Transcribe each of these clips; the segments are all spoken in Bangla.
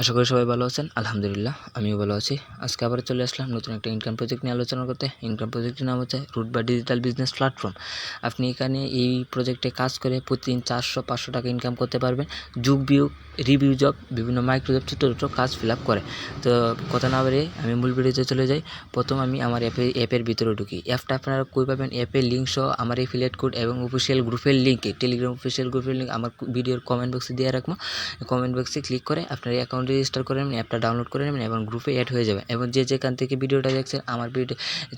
আশা করি সবাই ভালো আছেন। আলহামদুলিল্লাহ আমিও ভালো আছি। আজকে আবার চলে আসলাম নতুন একটা ইনকাম প্রজেক্ট নিয়ে আলোচনা করতে। ইনকাম প্রজেক্টের নাম হচ্ছে রুট বা ডিজিটাল বিজনেস প্ল্যাটফর্ম। আপনি এখানে এই প্রজেক্টে কাজ করে প্রতিদিন 400-500 টাকা ইনকাম করতে পারবেন। যুগ বিয়োগ, রিভিউ জব, বিভিন্ন মাইক্রো জব, ছোটো ছোটো কাজ ফিল আপ করে। তো কথা না বাড়িয়ে আমি মূল ভিডিওতে চলে যাই। প্রথম আমি আমার অ্যাপের ভিতরে ঢুকি। অ্যাপটা আপনারা কই পাবেন? অ্যাপের লিঙ্ক সহ আমার এফিলিয়েট কোড এবং অফিসিয়াল গ্রুপের লিঙ্কে, টেলিগ্রাম অফিসিয়াল গ্রুপের লিঙ্ক আমার ভিডিওর কমেন্ট বক্সে দিয়ে রাখবো। কমেন্ট বক্সে ক্লিক করে আপনার অ্যাকাউন্ট রেজিস্টার করে নেবেন, অ্যাপটা ডাউনলোড করে নেবেন এবং গ্রুপে অ্যাড হয়ে যাবে। এবং যে যেখান থেকে ভিডিওটা দেখছেন আমার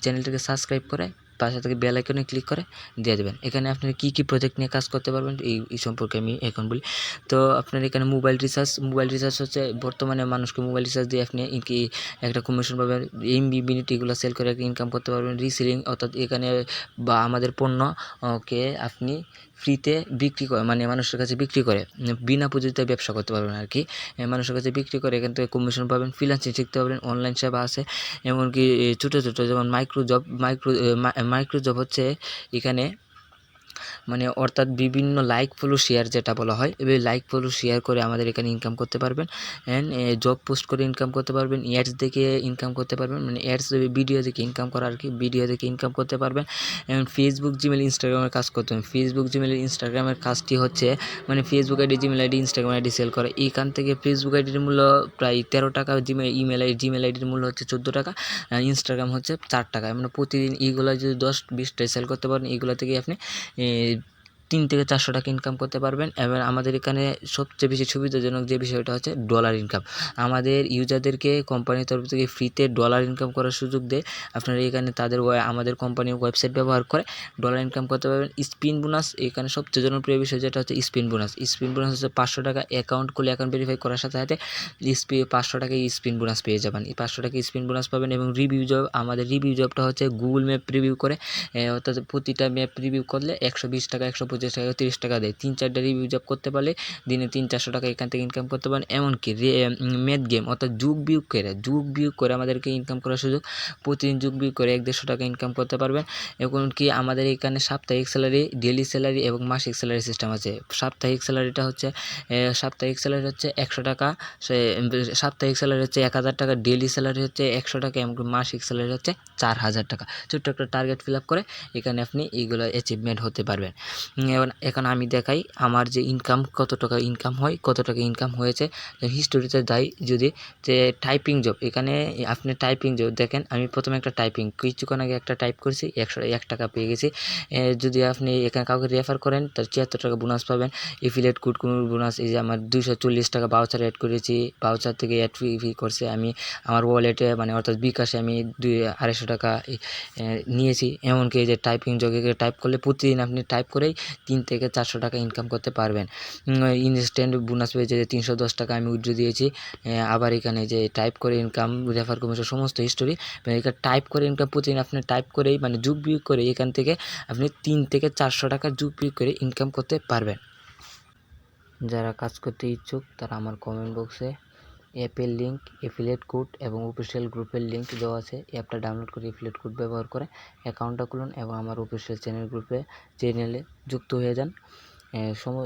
চ্যানেলটাকে সাবস্ক্রাইব করে পাশে থেকে বেল আইকনে ক্লিক করে দিয়ে দেবেন। এখানে আপনারা কী প্রজেক্ট নিয়ে কাজ করতে পারবেন এই সম্পর্কে আমি এখন বলি। তো আপনার এখানে মোবাইল রিচার্জ হচ্ছে বর্তমানে মানুষকে মোবাইল রিচার্জ দিয়ে আপনি কি একটা কমিশন পাবেন। এমবি মিনিট এগুলো সেল করে ইনকাম করতে পারবেন। রিসেলিং অর্থাৎ এখানে বা আমাদের পণ্যকে আপনি ফ্রিতে বিক্রি করে, মানে মানুষের কাছে বিক্রি করে বিনা পুঁজিতে ব্যবসা করতে পারবেন আর কি। মানুষের কাছে বিক্রি করে এখান থেকে কমিশন পাবেন। ফ্রিল্যান্সিং শিখতে পারবেন, অনলাইন সেবা আছে। এমনকি ছোটো যেমন মাইক্রো জব হচ্ছে এখানে, মানে অর্থাৎ বিভিন্ন লাইক ফলো শেয়ার যেটা বলা হয়, এবার লাইক ফলো শেয়ার করে আমাদের এখানে ইনকাম করতে পারবেন। অ্যান্ড জব পোস্ট করে ইনকাম করতে পারবেন, অ্যাডস দেখে ইনকাম করতে পারবেন, মানে অ্যাডস ভিডিও দেখে ইনকাম করা আর কি, ভিডিও দেখে ইনকাম করতে পারবেন। এবং ফেসবুক, জিমেল, ইনস্টাগ্রামের কাজ করতে হবে। ফেসবুক, জিমেল, ইনস্টাগ্রামের কাজটি হচ্ছে মানে Facebook ID, Gmail ID, Instagram ID sell করে। এখান থেকে ফেসবুক আইডির মূল্য প্রায় 13 টাকা, জিমেল আইডির মূল্য হচ্ছে 14 টাকা, ইনস্টাগ্রাম হচ্ছে 4 টাকা। মানে প্রতিদিন এইগুলো যদি 10-20টাই সেল করতে পারেন, এইগুলো থেকে আপনি 300-400 টাকা ইনকাম করতে পারবেন। এবার আমাদের এখানে সবচেয়ে বেশি সুবিধাজনক যে বিষয়টা হচ্ছে ডলার ইনকাম। আমাদের ইউজারদেরকে কোম্পানির তরফ থেকে ফ্রিতে ডলার ইনকাম করার সুযোগ দেয়। আপনারা এখানে আমাদের কোম্পানির ওয়েবসাইট ব্যবহার করে ডলার ইনকাম করতে পারবেন। স্পিন বোনাস এখানে সবচেয়ে জনপ্রিয় বিষয় যেটা হচ্ছে স্পিন বোনাস হচ্ছে 500 টাকা। অ্যাকাউন্ট খুলে অ্যাকাউন্ট ভেরিফাই করার সাথে সাথে 500 টাকা স্পিন বোনাস পেয়ে যাবেন। এই 500 টাকা স্পিন বোনাস পাবেন। এবং রিভিউ জব, আমাদের রিভিউ জবটা হচ্ছে গুগল ম্যাপ রিভিউ করে, অর্থাৎ প্রতিটা ম্যাপ রিভিউ করলে 120 টাকা, 125 টাকা, 30 টাকা দেয়। 3-4টা রিভিউ জব করতে পারলে দিনে 300-400 টাকা এখান থেকে ইনকাম করতে পারেন। এমনকি ম্যাথ গেম অর্থাৎ যুগ বিয়োগ করে আমাদেরকে ইনকাম করার সুযোগ। প্রতিদিন যুগ বিয়োগ করে 100-150 টাকা ইনকাম করতে পারবেন। এমনকি আমাদের এখানে সাপ্তাহিক স্যালারি, ডেইলি স্যালারি এবং মাসিক স্যালারি সিস্টেম আছে। সাপ্তাহিক স্যালারি হচ্ছে 100 টাকা, সাপ্তাহিক স্যালারি হচ্ছে 1000 টাকা, ডেইলি স্যালারি হচ্ছে 100 টাকা এবং মাসিক স্যালারি হচ্ছে 4000 টাকা। ছোট্ট একটা টার্গেট ফিল আপ করে এখানে আপনি এইগুলো অ্যাচিভমেন্ট হতে পারবেন। এখন আমি দেখাই আমার যে কত টাকা ইনকাম হয়েছে। হিস্টোরিতে যাই যদি, যে টাইপিং জব, এখানে আপনি টাইপিং জব দেখেন। আমি প্রথমে একটা কিছুক্ষণ আগে একটা টাইপ করছি, 101 টাকা পেয়ে গেছি। যদি আপনি এখানে কাউকে রেফার করেন তার 74 টাকা বোনাস পাবেন। এফিলিয়েট কোড বোনাস, এই যে আমার 240 টাকা বাউচার অ্যাড করেছি, বাউচার থেকে অ্যাড ফি করছে আমি আমার ওয়ালেটে, মানে অর্থাৎ বিকাশে আমি 250 টাকা নিয়েছি। এমনকি এই যে টাইপিং জগে টাইপ করলে প্রতিদিন আপনি টাইপ করেই 300-400 টাকা ইনকাম করতে পারবেন। ইনস্ট্যান্ট বোনাস পেয়েছে যে 310 টাকা আমি উইথড্র দিয়েছি। আবার এখানে যে টাইপ করে ইনকাম, রেফার কমিশন, সমস্ত হিস্টোরি, এখানে টাইপ করে ইনকাম প্রতিদিন আপনি টাইপ করেই, মানে যুগ বিয়োগ করে এখান থেকে আপনি 300-400 টাকা যুগ বিয়োগ করে ইনকাম করতে পারবেন। যারা কাজ করতে ইচ্ছুক তারা আমার কমেন্ট বক্সে অ্যাপের লিঙ্ক, এফিলিয়েট কোড এবং অফিসিয়াল গ্রুপের লিঙ্ক দেওয়া আছে। অ্যাপটা ডাউনলোড করে এফিলিয়েট কোড ব্যবহার করে অ্যাকাউন্টটা খুলুন এবং আমার অফিসিয়াল চ্যানেলে যুক্ত হয়ে যান।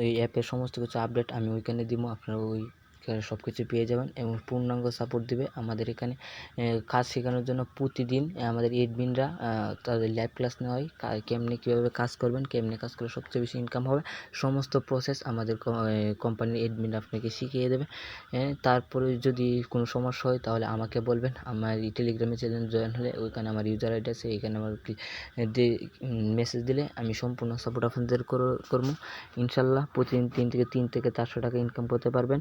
এই অ্যাপের সমস্ত কিছু আপডেট আমি ওইখানে দিব, আপনারা ওইখানে সব কিছু পেয়ে যাবেন এবং পূর্ণাঙ্গ সাপোর্ট দিবে। আমাদের এখানে কাজ শেখানোর জন্য প্রতিদিন আমাদের এডমিনরা তাদের লাইভ ক্লাস নেওয়া হয়, কীভাবে কাজ করবেন, কেমনে কাজ করলে সবচেয়ে বেশি ইনকাম হবে, সমস্ত প্রসেস আমাদের কোম্পানির এডমিন আপনাকে শিখিয়ে দেবে। তারপরে যদি কোনো সমস্যা হয় তাহলে আমাকে বলবেন। আমার টেলিগ্রামে চ্যানেল জয়েন হলে ওইখানে আমার ইউজার আইডি আছে, এখানে আমার মেসেজ দিলে আমি সম্পূর্ণ সাপোর্ট আপনাদের করবো ইনশাল্লাহ। প্রতিদিন 300-400 টাকা ইনকাম করতে পারবেন।